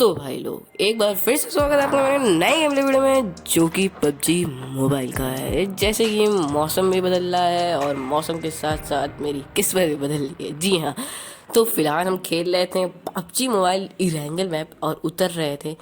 तो भाई लोग एक बार फिर से स्वागत है आपका मेरे नए गेम प्ले वीडियो में जो कि पबजी मोबाइल का है। जैसे कि मौसम भी बदल रहा है और मौसम के साथ साथ मेरी किस्मत भी बदल रही है। जी हाँ, तो फिलहाल हम खेल रहे थे पबजी मोबाइल इरेंगल मैप और उतर रहे थे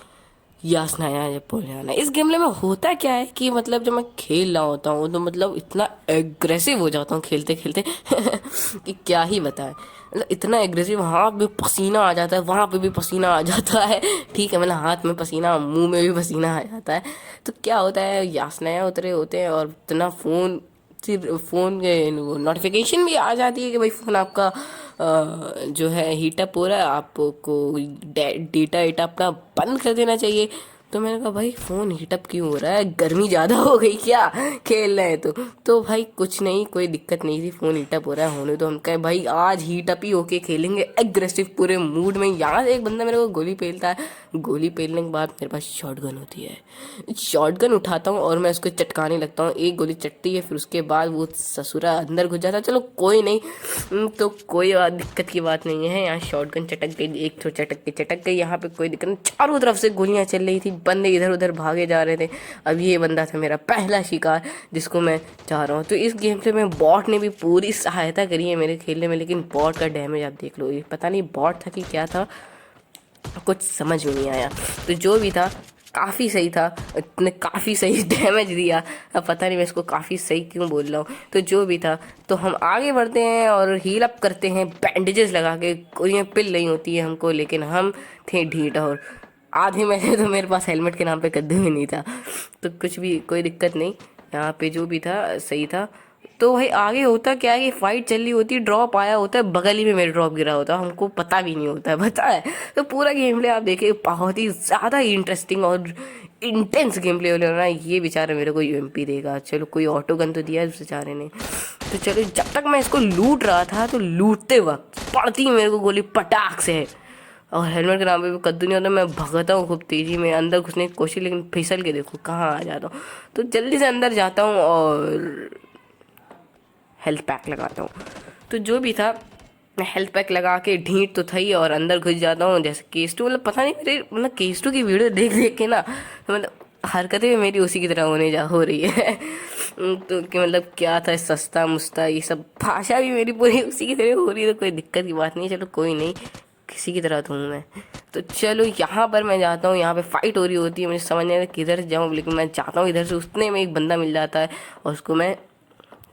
यासनाया या पुलियाना। इस गेम में होता क्या है कि मतलब जब मैं खेल रहा होता हूँ तो मतलब इतना एग्रेसिव हो जाता हूँ खेलते खेलते कि क्या ही बताएं। मतलब इतना एग्रेसिव, वहाँ पे पसीना आ जाता है, वहाँ पे भी पसीना आ जाता है। ठीक है, मतलब हाथ में पसीना, मुंह में भी पसीना आ जाता है। तो क्या होता है, यासनाया उतरे होते हैं और इतना फ़ोन के नोटिफिकेशन भी आ जाती है कि भाई फ़ोन आपका जो है हीटअप हो रहा है, आपको डेटा वेटा अपना बंद कर देना चाहिए। तो मैंने कहा भाई फ़ोन हीटअप क्यों हो रहा है, गर्मी ज़्यादा हो गई क्या खेल रहे हैं तो भाई कुछ नहीं, कोई दिक्कत नहीं थी, फ़ोन हीटअप हो रहा है होने। तो हम कहे भाई आज हीटअप ही होके खेलेंगे एग्रेसिव पूरे मूड में। यहाँ से एक बंदा मेरे को गोली पेलता है, गोली पेलने के बाद मेरे पास शॉटगन होती है। शॉटगन उठाता हूँ और मैं उसको चटकाने लगता हूँ। एक गोली चटती है, फिर उसके बाद वो ससुरा अंदर घुस जाता है। चलो कोई नहीं, तो कोई दिक्कत की बात नहीं है। यहाँ शॉटगन चटक गई, एक तो चटक गई, यहाँ पे कोई दिक्कत नहीं। चारों तरफ से गोलियां चल रही थी, बंदे इधर उधर भागे जा रहे थे। अब ये बंदा था मेरा पहला शिकार जिसको मैं चाह रहा हूँ। तो इस गेम से मैं बॉट ने भी पूरी सहायता करी है मेरे खेलने में, लेकिन बॉट का डैमेज आप देख लो, ये पता नहीं बॉट था कि क्या था, कुछ समझ में नहीं आया। तो जो भी था काफ़ी सही था, इतने काफ़ी सही डैमेज दिया। अब पता नहीं मैं इसको काफ़ी सही क्यों बोल रहा हूँ। तो जो भी था, तो हम आगे बढ़ते हैं और हील अप करते हैं बैंडेजेस लगा के। कोई पिल नहीं होती है हमको, लेकिन हम थे ढीठ और आधे में थे, तो मेरे पास हेलमेट के नाम पे कद्दू भी नहीं था। तो कुछ भी कोई दिक्कत नहीं, यहाँ पे जो भी था सही था। तो भाई आगे होता क्या है कि फाइट चल रही होती है, ड्रॉप आया होता है, बगल ही में मेरे ड्रॉप गिरा होता है, हमको पता भी नहीं होता है, पता है। तो पूरा गेम प्ले आप देखिए, बहुत ही ज़्यादा इंटरेस्टिंग और इंटेंस गेम प्ले होने वाला है। ये बेचारा मेरे को यूएमपी देगा, चलो कोई ऑटो गन तो दिया उस बेचारे ने। तो चलो, जब तक मैं इसको लूट रहा था तो लूटते वक्त पड़ती मेरे को गोली पटाख से, और हेलमेट के नाम पे भी कद्दू नहीं होता। मैं भगाता हूँ खूब तेज़ी में अंदर घुसने की कोशिश, लेकिन फिसल के देखो कहाँ आ जाता हूँ। तो जल्दी से अंदर जाता हूँ और हेल्थ पैक लगाता हूँ। तो जो भी था, मैं हेल्थ पैक लगा के ढीठ तो था ही और अंदर घुस जाता हूँ जैसे केस टू। मतलब पता नहीं मेरे, मतलब केस टू की वीडियो देख देख के ना, तो मतलब हरकतें भी मेरी उसी की तरह हो रही है। तो कि मतलब क्या था, सस्ता मुस्ता ये सब भाषा भी मेरी पूरी उसी की तरह हो रही है। तो कोई दिक्कत की बात नहीं, चलो कोई नहीं, किसी की तरह तो हूँ मैं। तो चलो यहाँ पर मैं जाता हूँ, यहाँ पे फाइट हो रही होती है, मुझे समझ नहीं आता किधर जाऊँ, लेकिन मैं जाता हूँ इधर से। उतने में एक बंदा मिल जाता है और उसको मैं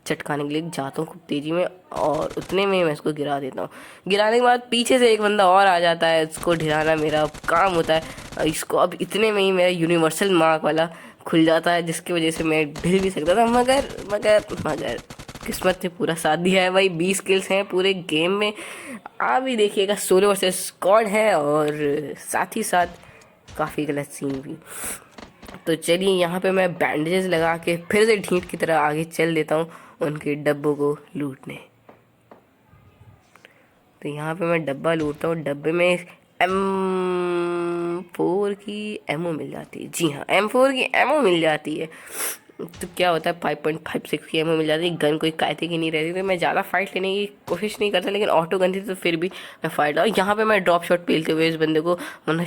चटकाने के लिए जाता हूँ खूब तेज़ी में, और उतने में मैं इसको गिरा देता हूँ। गिराने के बाद पीछे से एक बंदा और आ जाता है, उसको ढिलाना मेरा काम होता है। और इसको अब इतने में ही मेरा यूनिवर्सल मार्क वाला खुल जाता है, जिसकी वजह से मैं ढिल भी सकता था। मगर मगर मगर किस्मत ने पूरा साथ दिया है भाई। 20 किल्स हैं पूरे गेम में। आप भी देखिएगा, सोलो वर्सेस स्क्वाड है और साथ ही साथ काफ़ी गलत सीन भी। तो चलिए यहाँ पे मैं बैंडेजेस लगा के फिर से ढीठ की तरह आगे चल देता हूँ उनके डब्बों को लूटने। तो यहाँ पे मैं डब्बा लूटता हूँ, डब्बे में M4 की एमओ मिल जाती है। जी हाँ, M4 की एमओ मिल जाती है। तो क्या होता है, 5.56 की एमओ मिल जाती है। गन कोई कायदे की नहीं रहती, तो मैं ज़्यादा फाइट लेने की कोशिश नहीं करता, लेकिन ऑटो गन थी तो फिर भी मैं फाइट लगा। यहाँ पे मैं ड्रॉप शॉट पेलते हुए इस बंदे को, वरना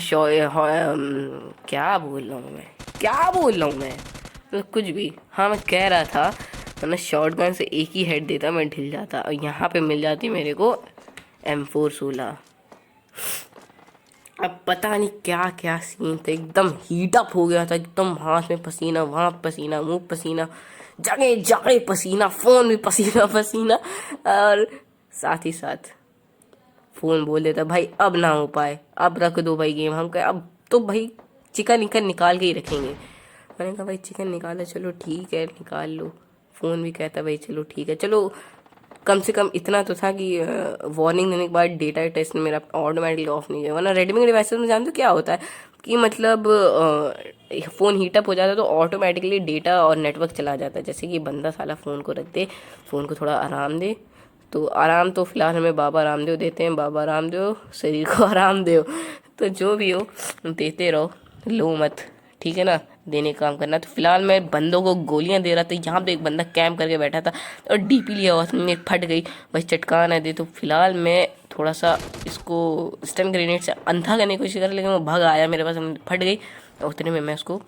क्या बोल रहा हूँ मैं, क्या बोल रहा हूँ मैं, मतलब कुछ भी। हाँ, मैं कह रहा था वरना शॉर्ट गन से एक ही हेड देता, मैं ढिल जाता। और यहाँ पे मिल जाती मेरे को M416। अब पता नहीं क्या क्या सीन था, एकदम हीटअप हो गया था, एकदम हाथ में पसीना, वहाँ पसीना, मुंह पसीना, जगह जगह पसीना, फ़ोन भी पसीना पसीना। और साथ ही साथ फ़ोन बोल देता भाई अब ना हो पाए, अब रख दो भाई गेम। हम कहे अब तो भाई चिकन इकन निकाल के ही रखेंगे। मैंने कहा भाई चिकन निकालो, चलो ठीक है निकाल लो। फ़ोन भी कहता भाई चलो ठीक है, चलो कम से कम इतना तो था कि वार्निंग देने के बाद डेटा टेस्ट ने मेरा ऑटोमेटिकली ऑफ नहीं किया। वरना रेडमी के डिवाइसेस में जानते हो क्या होता है कि मतलब फ़ोन हीटअप हो जाता है तो ऑटोमेटिकली डेटा और नेटवर्क चला जाता है। जैसे कि बंदा साला फ़ोन को रख दे, फ़ोन को थोड़ा आराम दे, तो आराम तो फ़िलहाल हमें बाबा रामदेव देते हैं, बाबा रामदेव शरीर को आराम दो। तो जो भी हो देते रहो, लो मत, ठीक है ना। देने का काम करना। तो फिलहाल मैं बंदों को गोलियां दे रहा था। यहाँ पे एक बंदा कैंप करके बैठा था और डीपी लिया हुआ था, मैंने फट गई भाई, चटकान है दे। तो फिलहाल मैं थोड़ा सा इसको स्टन ग्रेनेड से अंधा करने की कोशिश कर, लेकिन वो भाग आया मेरे पास, फट गई। उतने में मैं उसको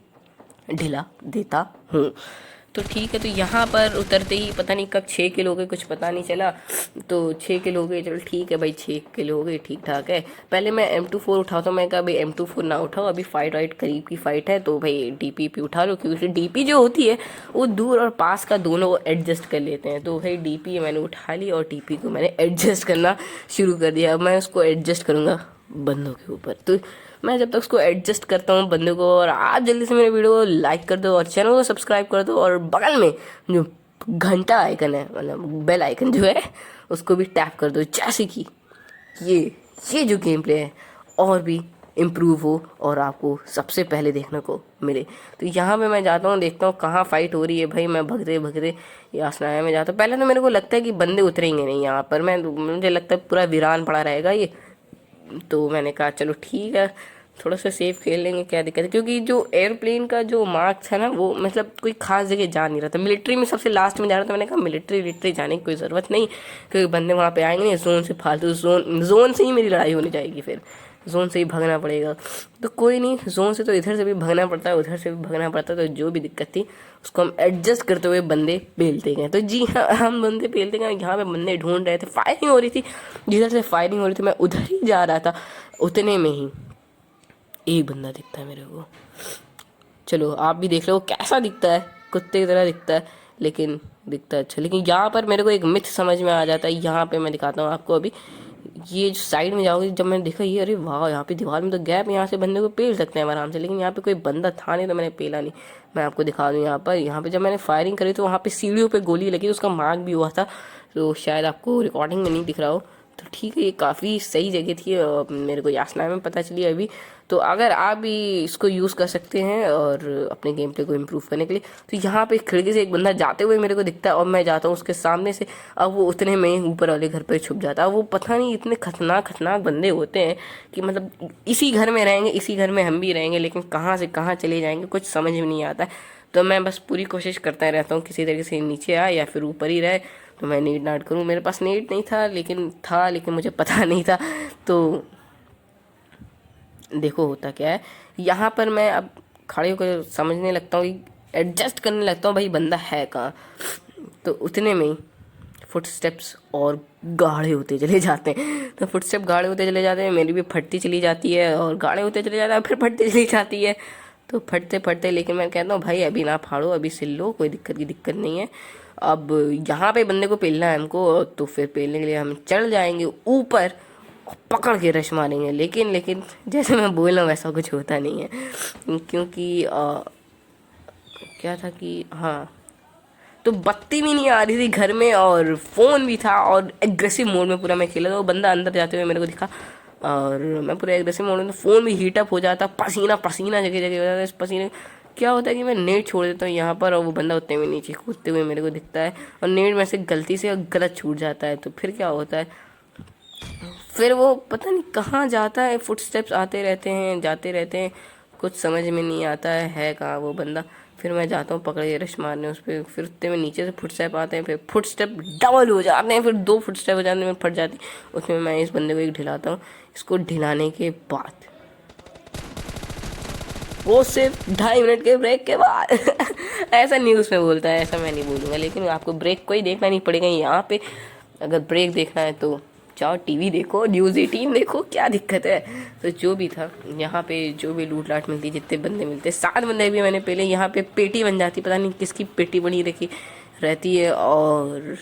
ढिला देता हूँ। तो ठीक है, तो यहाँ पर उतरते ही पता नहीं कब 6 किलो हो गए, कुछ पता नहीं चला। तो 6 किलो हो गए, चलो ठीक है भाई, 6 किलो हो गए, ठीक ठाक है। पहले मैं M24 उठाता हूँ, मैं कहा भाई M24 ना उठाओ, अभी फाइट वाइट करीब की फाइट है, तो भाई DP उठा लो, क्योंकि DP जो होती है वो दूर और पास का दोनों को एडजस्ट कर लेते हैं। तो भाई DP मैंने उठा ली और DP को मैंने एडजस्ट करना शुरू कर दिया। अब मैं उसको एडजस्ट करूँगा बंदों के ऊपर। तो मैं जब तक उसको एडजस्ट करता हूँ बंदे को, और आप जल्दी से मेरे वीडियो को लाइक कर दो और चैनल को सब्सक्राइब कर दो, और बगल में जो घंटा आइकन है, मतलब बेल आइकन जो है, उसको भी टैप कर दो, जैसे कि ये जो गेम प्ले है और भी इम्प्रूव हो और आपको सबसे पहले देखने को मिले। तो यहाँ पे मैं जाता हूँ, देखता हूँ कहाँ फाइट हो रही है भाई। मैं भगते या आसनाया में जाता हूँ। पहले तो मेरे को लगता है कि बंदे उतरेंगे नहीं यहाँ पर, मुझे लगता है पूरा वीरान पड़ा रहेगा ये। तो मैंने कहा चलो ठीक है, थोड़ा सा सेफ खेल लेंगे, क्या दिक्कत है। क्योंकि जो एयरप्लेन का जो मार्क्स है ना, वो मतलब कोई खास जगह जा नहीं रहा था। मिलिट्री में सबसे लास्ट में जा रहा था, मैंने कहा मिलिट्री जाने की कोई ज़रूरत नहीं, क्योंकि बंदे वहाँ पे आएंगे नहीं, जोन से फालतू जोन से ही मेरी लड़ाई होने जाएगी, फिर जोन से ही भागना पड़ेगा। तो कोई नहीं, जोन से तो इधर से भी भागना पड़ता है, उधर से भी भागना पड़ता है। तो जो भी दिक्कत थी उसको हम एडजस्ट करते हुए बंदे पेलते गए। तो जी हाँ, हम बंदे पेलते गए। यहाँ पे बंदे ढूंढ रहे थे, फायरिंग हो रही थी, जिधर से फायरिंग हो रही थी मैं उधर ही जा रहा था। उतने में ही एक बंदा दिखता है मेरे को। चलो आप भी देख लो कैसा दिखता है, कुत्ते की तरह दिखता है, लेकिन दिखता है अच्छा। लेकिन यहाँ पर मेरे को एक मिथ समझ में आ जाता है। यहाँ पे मैं दिखाता हूँ आपको। अभी ये जो साइड में जाओगे, जब मैंने देखा ये, अरे वाह, यहाँ पे दीवार में तो गैप, यहाँ से बंदे को पेल सकते हैं आराम से। लेकिन यहाँ पे कोई बंदा था नहीं, तो मैंने पेला नहीं। मैं आपको दिखा दूँ, यहाँ पे जब मैंने फायरिंग करी तो वहाँ पे सीढ़ियों पे गोली लगी, उसका मार्क भी हुआ था। तो शायद आपको रिकॉर्डिंग में नहीं दिख रहा हो। तो ठीक है, ये काफ़ी सही जगह थी, मेरे को यासना में पता चली अभी। तो अगर आप भी इसको यूज़ कर सकते हैं और अपने गेम प्ले को इम्प्रूव करने के लिए, तो यहाँ पे खिड़की से एक बंदा जाते हुए मेरे को दिखता है, और मैं जाता हूँ उसके सामने से। अब वो उतने में ऊपर वाले घर पर छुप जाता है। वो पता नहीं इतने खतरनाक बंदे होते हैं कि मतलब इसी घर में रहेंगे, इसी घर में हम भी रहेंगे, लेकिन कहाँ से कहाँ चले जाएंगे कुछ समझ में नहीं आता है। तो मैं बस पूरी कोशिश करता रहता हूँ किसी तरीके से नीचे आए या फिर ऊपर ही रहे, तो मैं नीट नाट करूँ। मेरे पास नीट नहीं था, लेकिन मुझे पता नहीं था। तो देखो होता क्या है, यहाँ पर मैं अब खड़े होकर समझने लगता हूँ, एडजस्ट करने लगता हूँ भाई बंदा है कहाँ। तो उतने में ही फुटस्टेप्स और गाढ़े होते चले जाते हैं। तो फुटस्टेप गाढ़े होते चले जाते हैं, मेरी भी फटती चली जाती है, और गाढ़े होते चले जाते हैं, फिर फटती चली जाती है। तो फटते लेकिन मैं कहता हूँ भाई अभी ना फाड़ो, अभी सिल लो, कोई दिक्कत नहीं है। अब यहाँ पे बंदे को पेलना है हमको, तो फिर पेलने के लिए हम चढ़ जाएंगे ऊपर, पकड़ के रश मारेंगे। लेकिन जैसे मैं बोल रहा हूँ वैसा कुछ होता नहीं है, क्योंकि क्या था कि हाँ, तो बत्ती भी नहीं आ रही थी घर में, और फ़ोन भी था, और एग्रेसिव मोड में पूरा मैं खेला था। वो बंदा अंदर जाते हुए मेरे को दिखा, और मैं पूरा एग्रेसिव मोड में, तो फ़ोन भी हीटअप हो जाता, पसीना जगह जगह हो जाता। इस पसीने क्या होता है कि मैं नेट छोड़ देता हूँ यहाँ पर, और वो बंदा उतने में नीचे कूदते हुए मेरे को दिखता है, और नेट में से गलती से गलत छूट जाता है। तो फिर क्या होता है, फिर वो पता नहीं कहाँ जाता है, फुटस्टेप्स आते रहते हैं, जाते रहते हैं, कुछ समझ में नहीं आता है कहाँ वो बंदा। फिर मैं जाता हूँ पकड़ के रश मारने उस पर, फिर उतने में नीचे से फुटस्टेप आते हैं, फिर फुटस्टेप डबल हो जाते हैं, फिर 2 फुटस्टेप हो जाने में फट जाती। उसमें मैं इस बंदे को एक ढिलाता हूँ। इसको ढिलाने के बाद वो सिर्फ 2.5 मिनट के ब्रेक के बाद ऐसा न्यूज़ में बोलता है, ऐसा मैं नहीं बोलूँगा, लेकिन आपको ब्रेक कोई देखना नहीं पड़ेगा यहाँ पे। अगर ब्रेक देखना है तो जाओ टीवी देखो, न्यूज़ 18 देखो, क्या दिक्कत है। तो जो भी था यहाँ पे, जो भी लूट लाट मिलती, जितने बंदे मिलते, 7 बंदे भी मैंने पहले यहाँ पे पेटी बन जाती, पता नहीं किसकी पेटी बनी रखी रहती है। और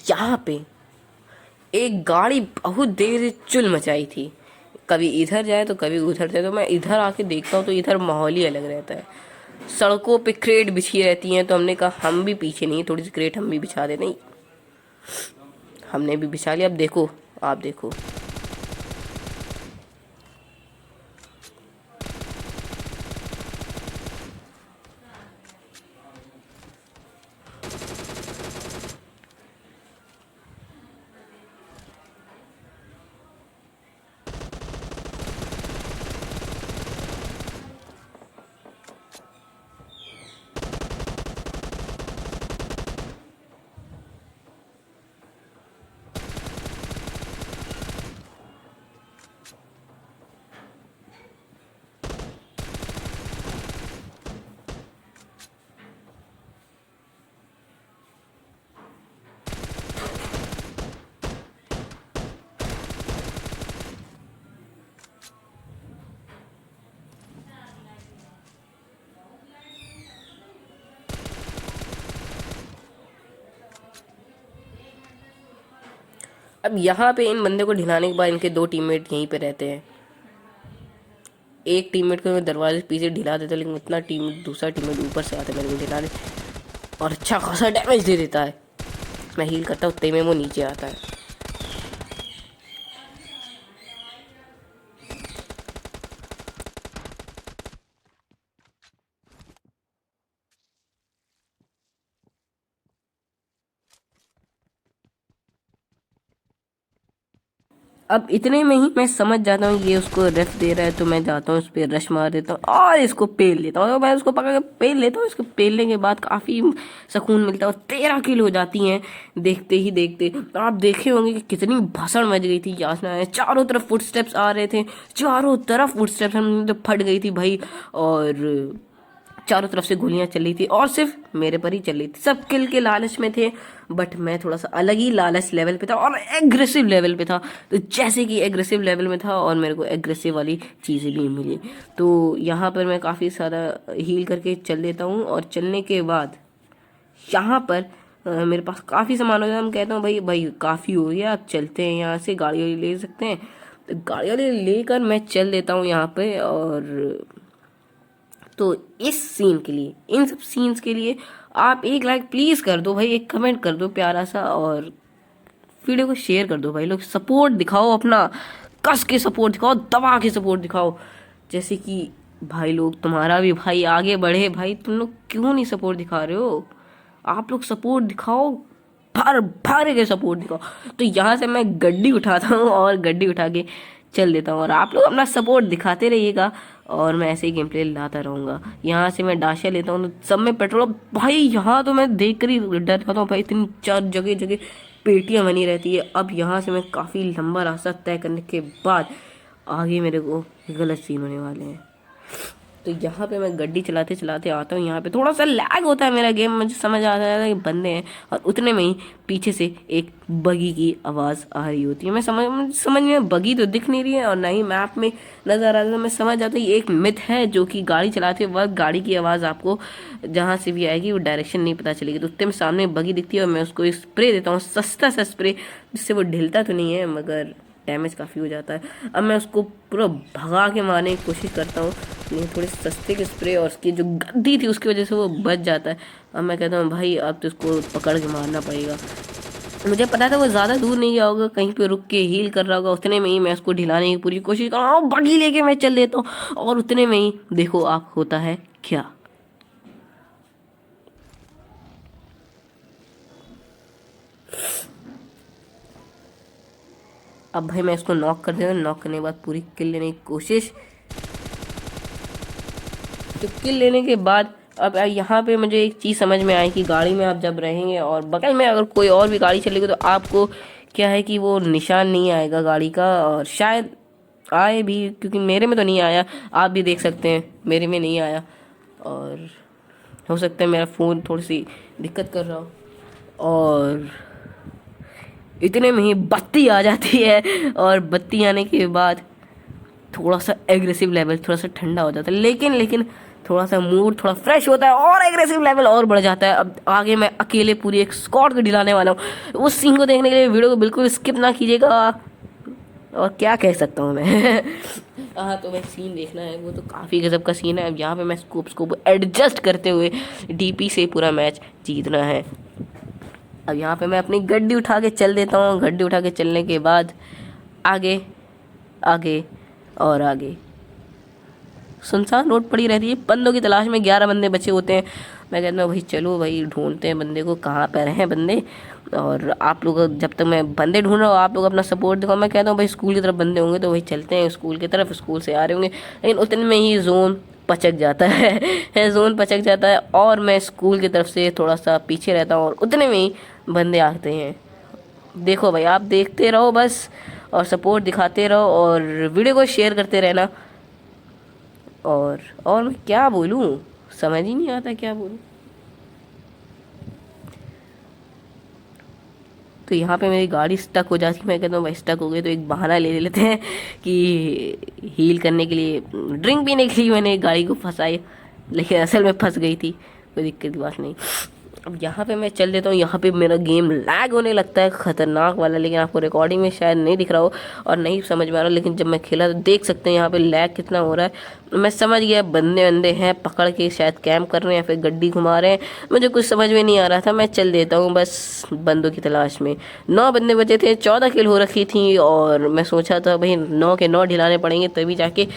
यहाँ पे एक गाड़ी बहुत देर से चुल मचाई थी, कभी इधर जाए तो कभी उधर जाए। तो मैं इधर आके देखता हूँ तो इधर माहौल ही अलग रहता है। सड़कों पे क्रेट बिछी रहती हैं, तो हमने कहा हम भी पीछे नहीं, थोड़ी सी क्रेट हम भी बिछा दे। नहीं, हमने भी बिछा लिया। अब देखो, आप देखो, अब यहाँ पे इन बंदे को ढिलाने के बाद इनके दो टीममेट यहीं पे रहते हैं। एक टीममेट को मैं दरवाजे से पीछे ढिला देता, लेकिन उतना दूसरा टीममेट ऊपर से आता है मेरे को ढिलाने और अच्छा खासा डैमेज दे देता है। मैं हील करता हूँ, उतने में वो नीचे आता है। अब इतने में ही मैं समझ जाता हूँ ये उसको रेफ दे रहा है, तो मैं जाता हूँ उस पर रश मार देता हूँ और इसको पेल लेता हूँ। तो मैं उसको पकड़ के पेल लेता हूँ। इसको पेलने के बाद काफ़ी सुकून मिलता है और 13 किल हो जाती हैं देखते ही देखते। तो आप देखे होंगे कि कितनी भसड़ मच गई थी यासना है। चारों तरफ फुटस्टेप्स आ रहे थे, चारों तरफ फुटस्टेप्स, हम तो फट गई थी भाई। और चारों तरफ से गोलियां चल रही थी और सिर्फ मेरे पर ही चल रही थी। सब किल के लालच में थे, बट मैं थोड़ा सा अलग ही लालच लेवल पे था और एग्रेसिव लेवल पे था। तो जैसे कि एग्रेसिव लेवल में था और मेरे को एग्रेसिव वाली चीज़ें भी मिली, तो यहाँ पर मैं काफ़ी सारा हील करके चल लेता हूँ। और चलने के बाद यहाँ पर मेरे पास काफ़ी सामान हो जाता है। हम कहता हूँ भाई भाई काफ़ी हो गया, आप चलते हैं यहाँ से, गाड़ी वाड़ी ले सकते हैं। तो गाड़ी वाड़ी लेकर मैं चल देता हूँ यहाँ पे। और तो इस सीन के लिए, इन सब सीन्स के लिए आप एक लाइक प्लीज़ कर दो भाई, एक कमेंट कर दो प्यारा सा, और वीडियो को शेयर कर दो भाई। लोग सपोर्ट दिखाओ अपना, कस के सपोर्ट दिखाओ, दबा के सपोर्ट दिखाओ। जैसे कि भाई लोग, तुम्हारा भी भाई आगे बढ़े भाई, तुम लोग क्यों नहीं सपोर्ट दिखा रहे हो? आप लोग सपोर्ट दिखाओ, भर भर के सपोर्ट दिखाओ। तो यहाँ से मैं गड्डी उठाता हूँ और गड्डी उठा के चल देता हूँ, और आप लोग अपना सपोर्ट दिखाते रहिएगा और मैं ऐसे ही गेम प्ले लाता रहूँगा। यहाँ से मैं डाशा लेता हूँ तो सब में पेट्रोल भाई, यहाँ तो मैं देख कर ही डर जाता हूँ भाई, इतनी चार जगह जगह पेटियाँ बनी रहती है। अब यहाँ से मैं काफ़ी लंबा रास्ता तय करने के बाद आगे मेरे को गलत सीन होने वाले हैं। तो यहाँ पे मैं गड्डी चलाते चलाते आता हूँ। यहाँ पे थोड़ा सा लैग होता है मेरा गेम, मुझे समझ आता है कि बंदे हैं, और उतने में ही पीछे से एक बगी की आवाज़ आ रही होती है। मैं समझ में बगी तो दिख नहीं रही है और ना ही मैप में नज़र आ रहा है। तो मैं समझ जाता हूँ ये एक मिथ है, जो कि गाड़ी चलाते वक्त गाड़ी की आवाज़ आपको जहाँ से भी आएगी वो डायरेक्शन नहीं पता चलेगी। तो उतने में सामने बगी दिखती है और मैं उसको स्प्रे देता हूँ, सस्ता सा स्प्रे, जिससे वो ढिलता तो नहीं है मगर डैमेज काफ़ी हो जाता है। अब मैं उसको पूरा भगा के मारने की कोशिश करता हूँ, लेकिन थोड़े सस्ते के स्प्रे और उसकी जो गद्दी थी उसकी वजह से वो बच जाता है। अब मैं कहता हूँ भाई अब तो इसको पकड़ के मारना पड़ेगा। मुझे पता था वो ज़्यादा दूर नहीं गया होगा, कहीं पे रुक के हील कर रहा होगा। उतने में ही मैं उसको ढिलाने की पूरी कोशिश कर रहा हूँ, बगी लेके मैं चल देता हूँ, और उतने में ही देखो आप होता है क्या। अब भाई मैं इसको नॉक कर देता हूँ। नॉक करने के बाद पूरी किल लेने की कोशिश। तो किल लेने के बाद अब यहाँ पे मुझे एक चीज़ समझ में आई कि गाड़ी में आप जब रहेंगे और बगल में अगर कोई और भी गाड़ी चलेगी, तो आपको क्या है कि वो निशान नहीं आएगा गाड़ी का, और शायद आए भी, क्योंकि मेरे में तो नहीं आया। आप भी देख सकते हैं मेरे में नहीं आया, और हो सकता है मेरा फ़ोन थोड़ी सी दिक्कत कर रहा हो। और इतने में ही बत्ती आ जाती है, और बत्ती आने के बाद थोड़ा सा एग्रेसिव लेवल थोड़ा सा ठंडा हो जाता है, लेकिन थोड़ा सा मूड थोड़ा फ्रेश होता है और एग्रेसिव लेवल और बढ़ जाता है। अब आगे मैं अकेले पूरी एक स्क्वाड को दिलाने वाला हूँ। उस सीन को देखने के लिए वीडियो को बिल्कुल स्किप ना कीजिएगा। और क्या कह सकता हूँ मैं हाँ, तो मैं सीन देखना है, वो तो काफ़ी गजब का सीन है। अब यहाँ पे मैं स्कोप एडजस्ट करते हुए डीपी से पूरा मैच जीतना है। अब यहाँ पे मैं अपनी गड्डी उठा के चल देता हूँ। गड्डी उठा के चलने के बाद आगे आगे और आगे सुनसान रोड पड़ी रहती है, बंदों की तलाश में 11 बंदे बचे होते हैं। मैं कहता हूँ भाई चलो भाई ढूंढते हैं बंदे को, कहाँ पर हैं बंदे। और आप लोग, जब तक मैं बंदे ढूंढ रहा हूँ आप लोग अपना सपोर्ट दिखाओ। मैं कहता हूँ भाई स्कूल की तरफ बंदे होंगे तो भाई चलते हैं स्कूल की तरफ, स्कूल से आ रहे होंगे। लेकिन उतने में ही जोन पचक जाता है जोन पचक जाता है, और मैं स्कूल की तरफ से थोड़ा सा पीछे रहता हूँ, और उतने में ही बंदे आते हैं। देखो भाई आप देखते रहो बस, और सपोर्ट दिखाते रहो, और वीडियो को शेयर करते रहना। और मैं क्या बोलूँ, समझ ही नहीं आता क्या बोलूँ। तो यहाँ पे मेरी गाड़ी स्टक हो जाती है। मैं कहता हूँ भाई स्टक हो गई तो एक बहाना ले लेते हैं कि हील करने के लिए, ड्रिंक पीने के लिए मैंने गाड़ी को फंसाई, लेकिन असल में फंस गई थी। कोई दिक्कत की बात नहीं। अब यहाँ पे मैं चल देता हूँ। यहाँ पे मेरा गेम लैग होने लगता है ख़तरनाक वाला, लेकिन आपको रिकॉर्डिंग में शायद नहीं दिख रहा हो और नहीं समझ में आ रहा, लेकिन जब मैं खेला तो देख सकते हैं यहाँ पे लैग कितना हो रहा है। मैं समझ गया बंदे बंदे हैं पकड़ के, शायद कैंप कर रहे हैं या फिर गड्डी घुमा रहे हैं, मुझे कुछ समझ में नहीं आ रहा था। मैं चल देता हूँ बस बंदों की तलाश में। 9 बंदे बचे थे, 14 किल हो रखी थी और मैं सोचा था भाई 9 के 9 ढिलाने पड़ेंगे तभी जाके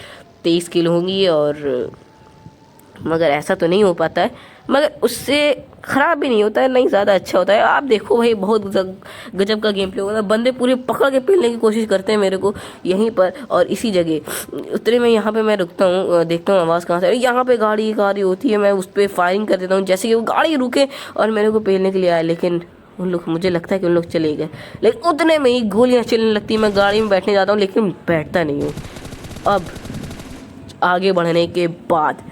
23 किल होंगी, और मगर ऐसा तो नहीं हो पाता है। मगर उससे ख़राब भी नहीं होता है, नहीं ज़्यादा अच्छा होता है। आप देखो भाई बहुत गजब का गेम प्ले होता है। बंदे पूरे पकड़ के पेलने की कोशिश करते हैं मेरे को यहीं पर और इसी जगह उतरे में। यहाँ पे मैं रुकता हूँ, देखता हूँ आवाज़ कहाँ से। यहाँ पे गाड़ी एक आ रही होती है, मैं उस पर फायरिंग कर देता हूँ जैसे कि वो गाड़ी रुके और मेरे को पेलने के लिए आए, लेकिन उन लोग, मुझे लगता है कि उन लोग चले गए, लेकिन उतने में ही गोलियाँ चलने लगती हैं। मैं गाड़ी में बैठने जाता हूँ लेकिन बैठता नहीं हूँ। अब आगे बढ़ने के बाद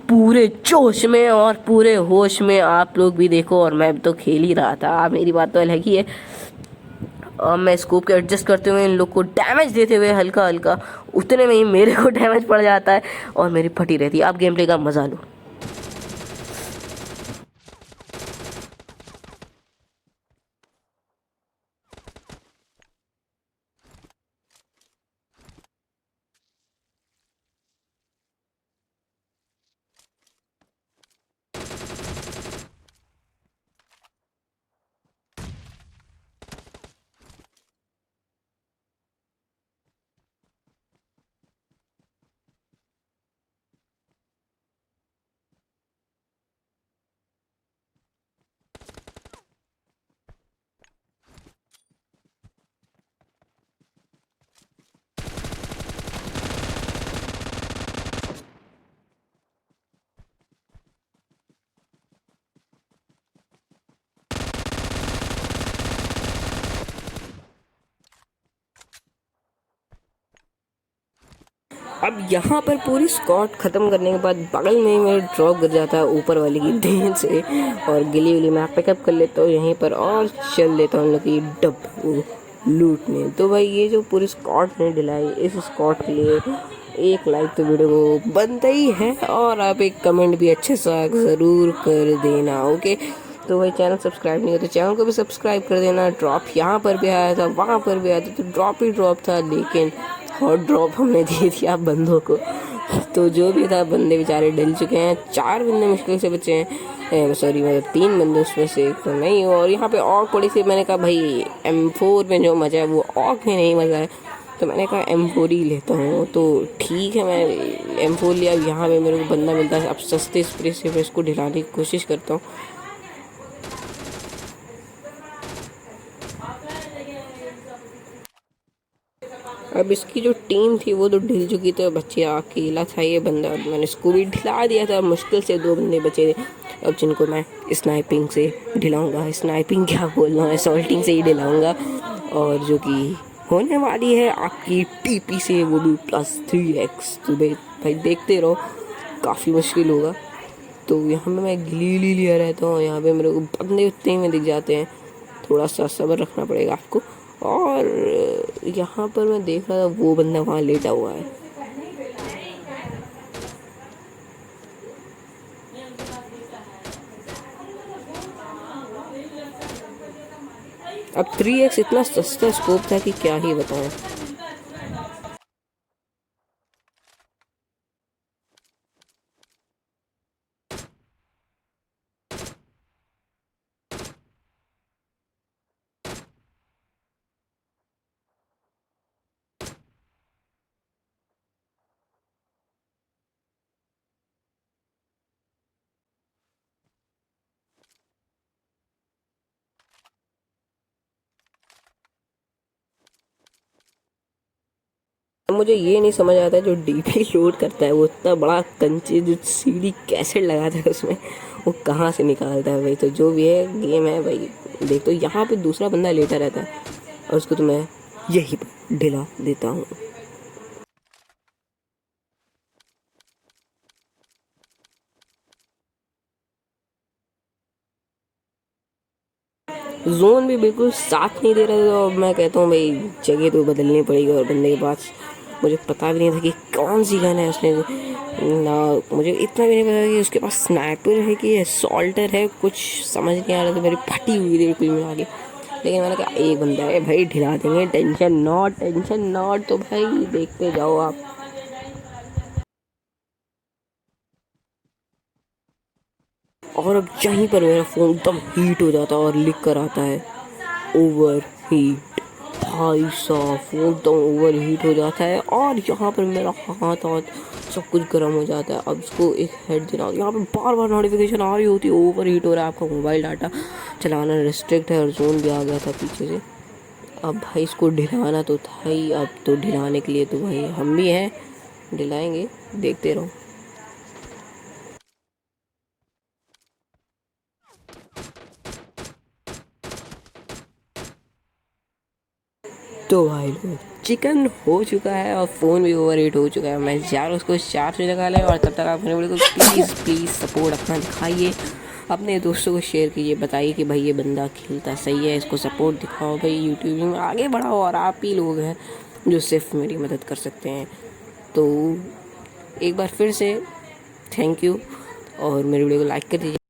पूरे जोश में और पूरे होश में आप लोग भी देखो, और मैं तो खेल ही रहा था, मेरी बात तो अलग ही है। और मैं स्कोप के एडजस्ट करते हुए इन लोग को डैमेज देते हुए हल्का हल्का, उतने में ही मेरे को डैमेज पड़ जाता है और मेरी फटी रहती है। आप गेम प्ले का मजा लो। अब यहाँ पर पूरी स्क्वाड ख़त्म करने के बाद बगल में ही मेरा ड्रॉप गिर जाता है ऊपर वाले की देन से, और गिली विली मैं पिकअप कर लेता हूँ यहीं पर और चल देता हूँ लोग डब लूटने। तो भाई ये जो पूरी स्क्वाड ने दिलाई, इस स्क्वाड के लिए एक लाइक तो वीडियो को बनता ही है, और आप एक कमेंट भी अच्छे सा ज़रूर कर देना। ओके, तो भाई चैनल सब्सक्राइब नहीं हो तो चैनल को भी सब्सक्राइब कर देना। ड्रॉप यहाँ पर भी आया था, वहाँ पर भी आया था, तो ड्रॉप ही ड्रॉप था, लेकिन हॉट ड्रॉप हमने दे दिया बंदों को। तो जो भी था, बंदे बेचारे डल चुके हैं। 4 बंदे मुश्किल से बचे हैं, सॉरी मतलब 3 बंदे, उसमें से एक तो नहीं हो। और यहाँ पे ऑक पड़ी थी, मैंने कहा भाई M4 में जो मज़ा है वो ऑक में नहीं मज़ा है, तो मैंने कहा M4 ही लेता हूँ। तो ठीक है, मैं M4 लिया। यहाँ पे मेरे को बंदा मिलता है, अब सस्ते स्प्रे से मैं इसको ढिलाने की कोशिश करता हूँ। अब इसकी जो टीम थी वो तो ढिल चुकी थी, बच्चे अकेला था ये बंदा, मैंने इसको भी ढिला दिया था। मुश्किल से 2 बंदे बचे थे, अब जिनको मैं स्नाइपिंग से ढिलाऊंगा, स्नाइपिंग क्या बोल रहा हूँ, असॉल्टिंग से ही ढिलाऊंगा, और जो कि होने वाली है आपकी टीपी से, वो भी +3x। तो भाई देखते रहो, काफ़ी मुश्किल होगा। तो यहाँ पे मैं गिली लिया रहता हूँ, यहाँ पे मेरे को बंदे उतने में दिख जाते हैं, थोड़ा सा सब्र रखना पड़ेगा आपको। और यहाँ पर मैं देख रहा था वो बंदा वहाँ लेटा हुआ है। अब 3x इतना सस्ता स्कोप था कि क्या ही बताऊँ। मुझे ये नहीं समझ आता जो डीपी लोड करता है, वो इतना बड़ा कंचे जो सीढ़ी कैसे लगाता है उसमें, वो कहाँ से निकालता है भाई। तो जो भी है गेम है भाई, देख तो यहाँ पे दूसरा बंदा लेटा रहता है और उसको तो मैं यही ढिला देता हूँ। जोन भी बिल्कुल साथ नहीं दे रहा था, और मैं कहता हूँ भाई जगह तो बदलनी पड़ेगी। और बंदे के पास मुझे पता भी नहीं था कि कौन सी गन है उसने ना मुझे इतना भी नहीं पता कि उसके पास स्नाइपर है कि असॉल्टर है, कुछ समझ नहीं आ रहा था, मेरी फटी हुई थी कुल मिला के। लेकिन मैंने कहा एक बंदा है भाई, ढिला देंगे, टेंशन नॉट। तो भाई देखते जाओ आप। और अब यहीं पर मेरा फ़ोन एकदम हीट हो जाता है और लिख कर आता है ओवर हीट। भाई साहब फ़ोन एकदम ओवर हीट हो जाता है और यहाँ पर मेरा हाथ हाथ सब कुछ गर्म हो जाता है। अब इसको एक हेड देना, यहाँ पे बार बार नोटिफिकेशन आ रही होती है ओवर हीट हो रहा है आपका मोबाइल, डाटा चलाना रिस्ट्रिक्ट है, और जोन भी आ गया था पीछे से। अब भाई इसको ढिलाना तो था ही, अब तो ढिलाने के लिए तो भाई हम भी हैं, ढिलाएंगे, देखते रहो। तो भाई लोग चिकन हो चुका है और फ़ोन भी ओवर हीट हो चुका है। मैं यार उसको चार्ज में लगा लें, और तब तक आप अपने वीडियो को प्लीज़ सपोर्ट अपना दिखाइए, अपने दोस्तों को शेयर कीजिए, बताइए कि भाई ये बंदा खेलता सही है, इसको सपोर्ट दिखाओ भाई, यूट्यूब में आगे बढ़ाओ। और आप ही लोग हैं जो सिर्फ मेरी मदद कर सकते हैं। तो एक बार फिर से थैंक यू, और मेरी वीडियो को लाइक कर दीजिए।